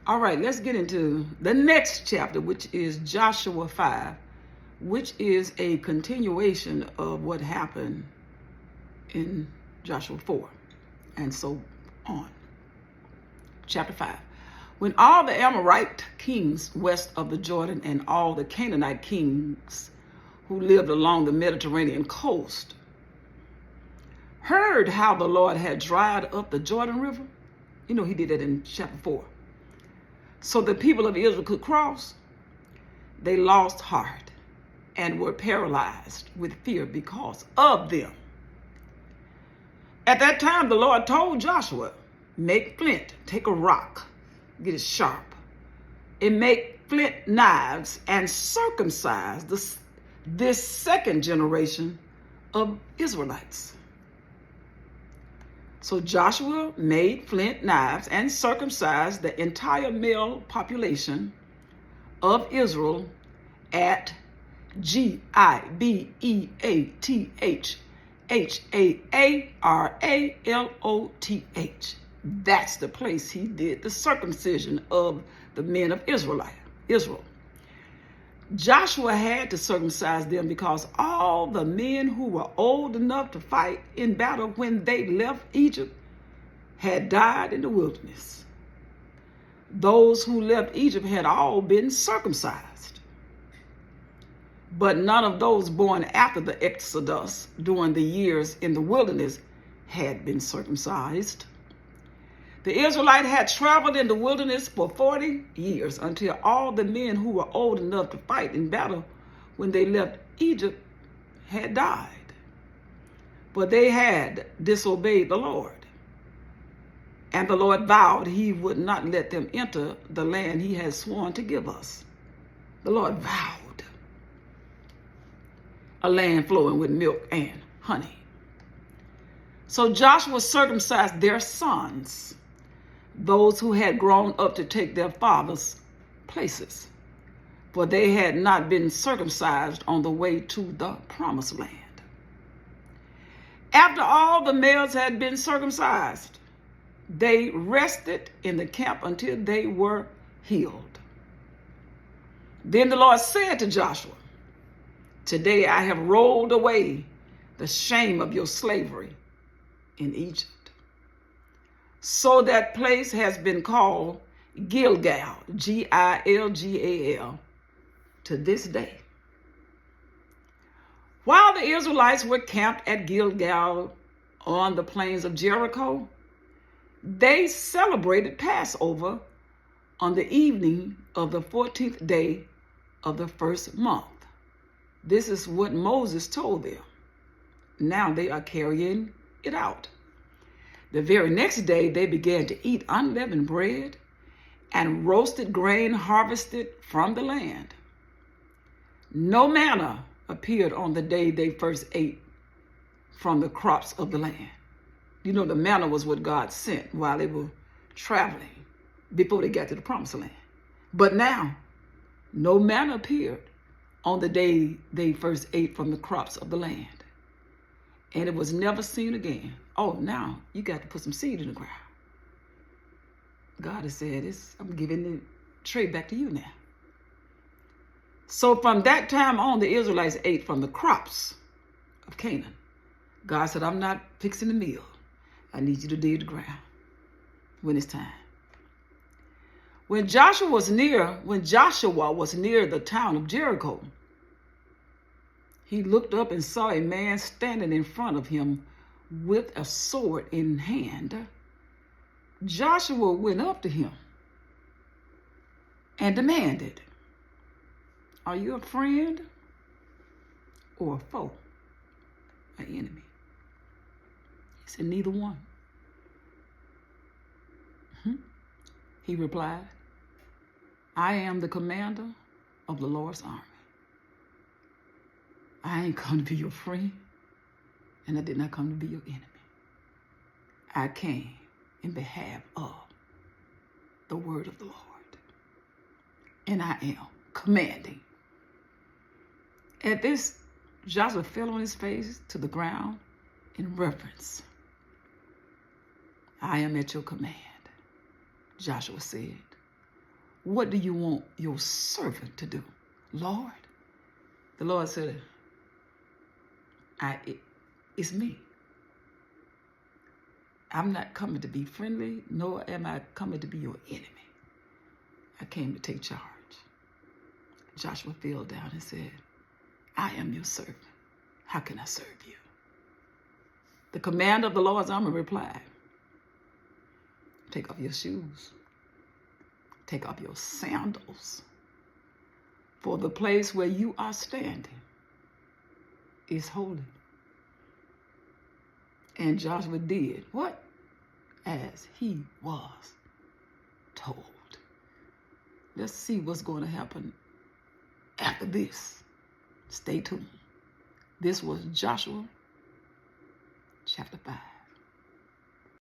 All right, let's get into the next chapter, which is Joshua 5, which is a continuation of what happened in Joshua 4, and so on. Chapter 5. When all the Amorite kings west of the Jordan and all the Canaanite kings who lived along the Mediterranean coast heard how the Lord had dried up the Jordan River, he did that in chapter 4, so the people of Israel could cross, they lost heart and were paralyzed with fear because of them. At that time, the Lord told Joshua, make flint, take a rock, get it sharp, and make flint knives and circumcise this second generation of Israelites. So Joshua made flint knives and circumcised the entire male population of Israel at Gibeath-Haaraloth. That's the place he did the circumcision of the men of Israel. Joshua had to circumcise them because all the men who were old enough to fight in battle when they left Egypt had died in the wilderness. Those who left Egypt had all been circumcised, but none of those born after the Exodus during the years in the wilderness had been circumcised. The Israelites had traveled in the wilderness for 40 years until all the men who were old enough to fight in battle when they left Egypt had died. But they had disobeyed the Lord. And the Lord vowed he would not let them enter the land he had sworn to give us. The Lord vowed a land flowing with milk and honey. So Joshua circumcised their sons, those who had grown up to take their fathers' places, for they had not been circumcised on the way to the promised land. After all the males had been circumcised, they rested in the camp until they were healed. Then the Lord said to Joshua, today I have rolled away the shame of your slavery in Egypt. So that place has been called Gilgal, Gilgal, to this day. While the Israelites were camped at Gilgal on the plains of Jericho, they celebrated Passover on the evening of the 14th day of the first month. This is what Moses told them. Now they are carrying it out. The very next day, they began to eat unleavened bread and roasted grain harvested from the land. No manna appeared on the day they first ate from the crops of the land. The manna was what God sent while they were traveling before they got to the promised land. But now, no manna appeared on the day they first ate from the crops of the land. And it was never seen again. Oh, now you got to put some seed in the ground. God has said, I'm giving the tray back to you now. So from that time on, the Israelites ate from the crops of Canaan. God said, I'm not fixing the meal. I need you to dig the ground when it's time. When Joshua was near the town of Jericho, he looked up and saw a man standing in front of him with a sword in hand. Joshua went up to him and demanded, are you a friend or a foe, an enemy? He said, neither one. He replied, I am the commander of the Lord's army. I ain't come to be your friend, and I did not come to be your enemy. I came in behalf of the word of the Lord, and I am commanding. At this, Joshua fell on his face to the ground in reverence. I am at your command, Joshua said. what do you want your servant to do, Lord? The Lord said, it's me. I'm not coming to be friendly, nor am I coming to be your enemy. I came to take charge. Joshua fell down and said, I am your servant. How can I serve you? The commander of the Lord's army replied, take off your shoes. Take off your sandals. For the place where you are standing is holy. And Joshua did what? As he was told. Let's see what's going to happen after this. Stay tuned. This was Joshua chapter 5.